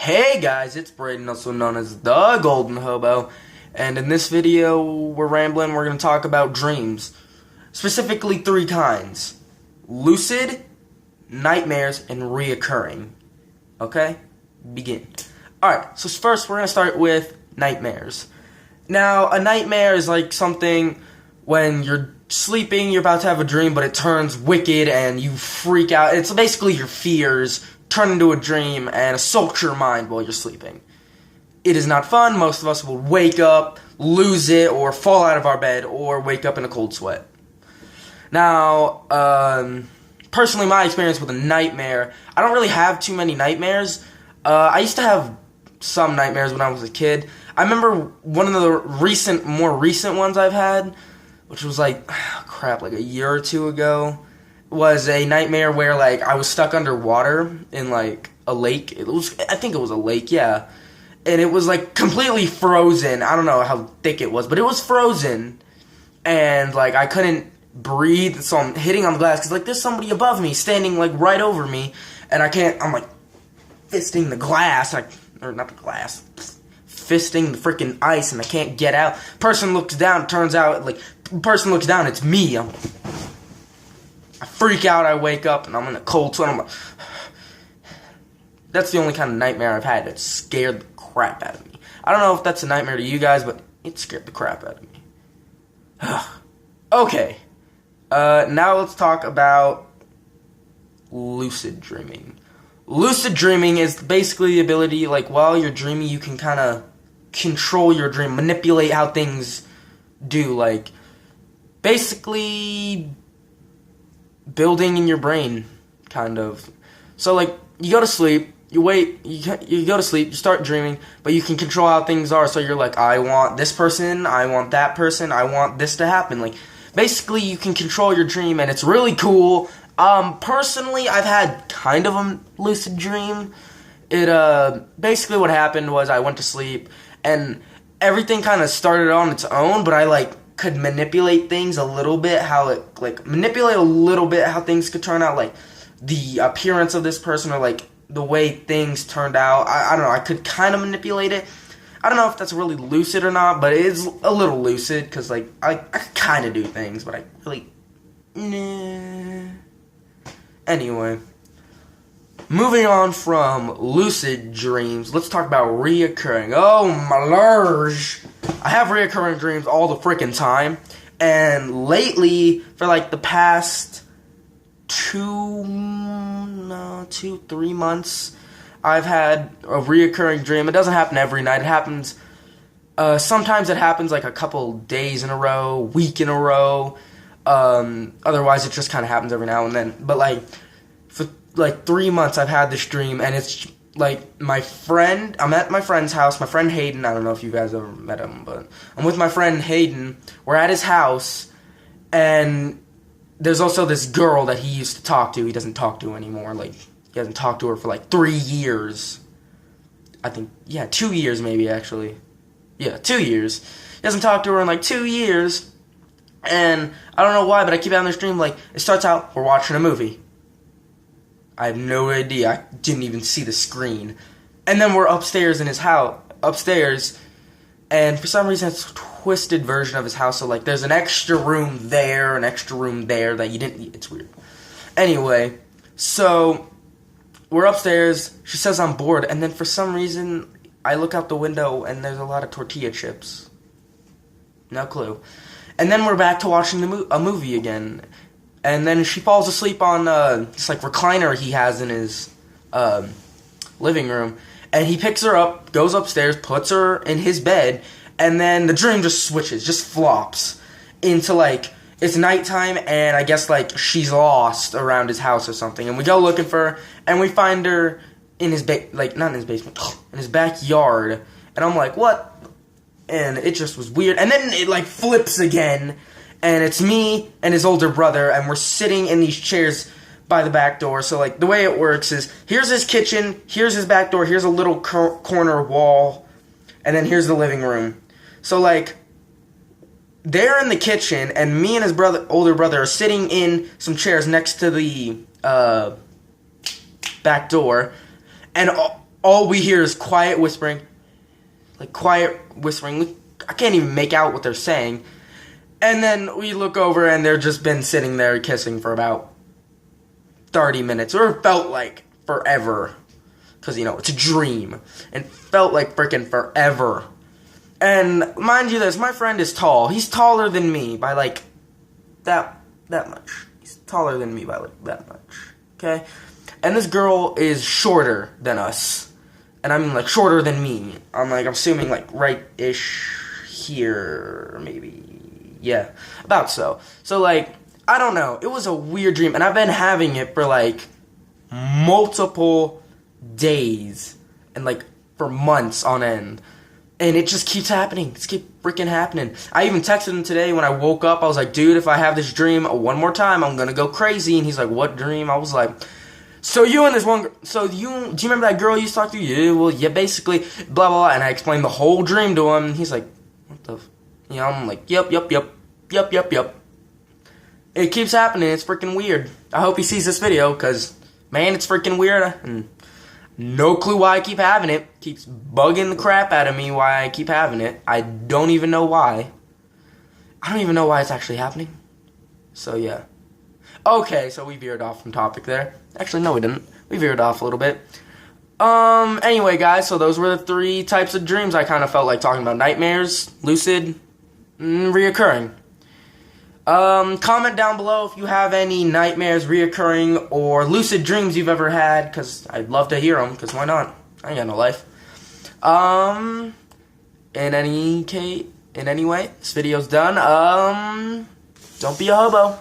Hey guys, it's Braden, also known as the Golden Hobo, and in this video we're rambling. We're going to talk about dreams, specifically three kinds: lucid, nightmares, and reoccurring. Okay? Begin. Alright, so first we're going to start with nightmares. Now, a nightmare is like something when you're sleeping, you're about to have a dream, but it turns wicked and you freak out. It's basically your fears turn into a dream and assault your mind while you're sleeping. It is not fun. Most of us will wake up, lose it, or fall out of our bed, or wake up in a cold sweat. Now, personally, my experience with a nightmare, I don't really have too many nightmares. I used to have some nightmares when I was a kid. I remember one of the more recent ones I've had, which was like a year or two ago, was a nightmare where, like, I was stuck underwater in, like, a lake. I think it was a lake, yeah. And it was, like, completely frozen. I don't know how thick it was, but it was frozen. And, like, I couldn't breathe, so I'm hitting on the glass, because, like, there's somebody above me, standing, like, right over me, and I'm, like, fisting the glass, or not the glass, fisting the freaking ice, and I can't get out. Person looks down, turns out, like, person looks down, it's me. I freak out, I wake up, and I'm in a cold sweat. I'm like, that's the only kind of nightmare I've had that scared the crap out of me. I don't know if that's a nightmare to you guys, but it scared the crap out of me. Okay. Now let's talk about lucid dreaming. Lucid dreaming is basically the ability, like, while you're dreaming, you can kind of control your dream, manipulate how things do, like, basically building in your brain, kind of. So, like, you go to sleep, you go to sleep, you start dreaming, but you can control how things are, so you're like, I want this person, I want that person, I want this to happen. Like, basically, you can control your dream, and it's really cool. Personally, I've had kind of a lucid dream. Basically what happened was I went to sleep, and everything kind of started on its own, but I, like, could manipulate things a little bit, how things could turn out, like, the appearance of this person, or, like, the way things turned out. I don't know, I could kind of manipulate it. I don't know if that's really lucid or not, but it is a little lucid, because, like, I kind of do things, but I really, nah. Anyway, moving on from lucid dreams, let's talk about reoccurring. Oh my lurge! I have reoccurring dreams all the freaking time, and lately, for like the past 3 months, I've had a reoccurring dream. It doesn't happen every night. It happens, sometimes it happens like a couple days in a row, week in a row. Otherwise it just kind of happens every now and then. But, like, for, like, 3 months I've had this dream, and it's, like, I'm at my friend's house, my friend Hayden. I don't know if you guys ever met him, but I'm with my friend Hayden. We're at his house, and there's also this girl that he used to talk to. He doesn't talk to anymore. Like, he hasn't talked to her for, like, 3 years. I think, yeah, 2 years maybe, actually. Yeah, 2 years. He hasn't talked to her in, like, 2 years. And I don't know why, but I keep having this dream, like, it starts out, we're watching a movie. I have no idea. I didn't even see the screen. And then we're upstairs in his house, and for some reason it's a twisted version of his house, so, like, there's an extra room there that you didn't, it's weird. Anyway, so we're upstairs, she says I'm bored, and then for some reason I look out the window and there's a lot of tortilla chips. No clue. And then we're back to watching a movie again. And then she falls asleep on this, like, recliner he has in his living room. And he picks her up, goes upstairs, puts her in his bed, and then the dream just switches, just flops into, like, it's nighttime, and I guess, like, she's lost around his house or something. And we go looking for her, and we find her in his not in his basement, in his backyard. And I'm like, what? And it just was weird. And then it, like, flips again, and it's me and his older brother, and we're sitting in these chairs by the back door. So, like, the way it works is, here's his kitchen, here's his back door, here's a little corner wall, and then here's the living room. So, like, they're in the kitchen, and me and his older brother are sitting in some chairs next to the back door, and all we hear is quiet whispering. Like, quiet whispering. I can't even make out what they're saying. And then we look over, and they're just been sitting there kissing for about 30 minutes. Or it felt like forever. Because, it's a dream. And felt like freaking forever. And mind you this, my friend is tall. He's taller than me by, like, that much. He's taller than me by, like, that much. Okay? And this girl is shorter than us. And I mean, like, shorter than me. I'm assuming, like, right-ish here, maybe. Yeah, about so. So, like, I don't know. It was a weird dream. And I've been having it for, like, multiple days. And, like, for months on end. And it just keeps happening. It's keep freaking happening. I even texted him today when I woke up. I was like, dude, if I have this dream one more time, I'm going to go crazy. And he's like, what dream? I was like, so you and this one girl, do you remember that girl you used to talk to? Yeah, well, yeah, basically, blah, blah, blah. And I explained the whole dream to him. And he's like, what the I'm like, yep. It keeps happening. It's freaking weird. I hope he sees this video because, man, it's freaking weird. And no clue why I keep having it. Keeps bugging the crap out of me why I keep having it. I don't even know why. I don't even know why it's actually happening. So, yeah. Okay, so we veered off from topic there. Actually, no, we didn't. We veered off a little bit. Anyway, guys, so those were the 3 types of dreams I kind of felt like talking about. Nightmares, lucid, reoccurring. Comment down below if you have any nightmares, reoccurring, or lucid dreams you've ever had, because I'd love to hear them, because why not? I ain't got no life. In any way, this video's done. Don't be a hobo.